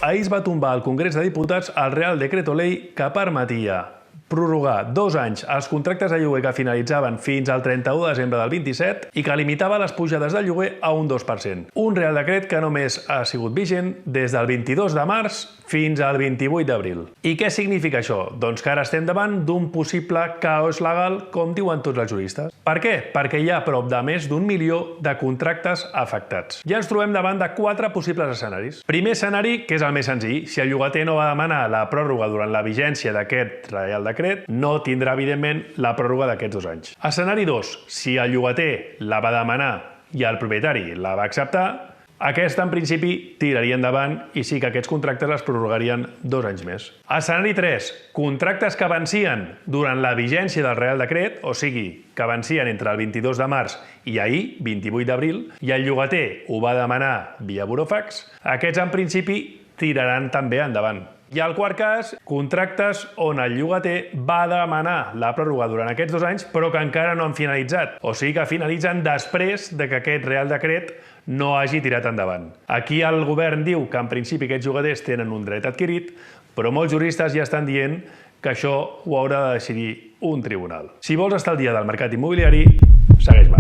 Ahir es va tombar al Congrés de Diputats el Real Decreto Ley que permetia prorrogar 2 anys els contractes de lloguer que finalitzaven fins al 31 de desembre del 27 i que limitava les pujades de lloguer a un 2%. Un Real Decret que només ha sigut vigent des del 22 de març fins al 28 d'abril. I què significa això? Doncs que ara estem davant d'un possible caos legal, com diuen tots els juristes. Per què? Perquè hi ha prop de més d'1 milió de contractes afectats. Ja ens trobem davant de 4 possibles escenaris. Primer escenari, que és el més senzill. Si el llogater no va demanar la pròrroga durant la vigència d'aquest Real Decret, no tindrà, evidentment, la pròrroga d'aquests 2 anys. Escenari 2. Si el llogater la va demanar i el propietari la va acceptar, aquesta, en principi, tiraria endavant i sí que aquests contractes es prorrogarien 2 anys més. Escenari 3. Contractes que vencien durant la vigència del Real Decret, o sigui, que vencien entre el 22 de març i ahir, 28 d'abril, i el llogater ho va demanar via burofax, aquests, en principi, tiraran també endavant. I el quart cas, contractes on el llogater va demanar la pròrroga durant aquests 2 anys, però que encara no han finalitzat. O sigui que finalitzen després de que aquest Real Decret no hagi tirat endavant. Aquí el govern diu que en principi aquests llogaters tenen un dret adquirit, però molts juristes ja estan dient que això ho haurà de decidir un tribunal. Si vols estar al dia del mercat immobiliari, segueix-me.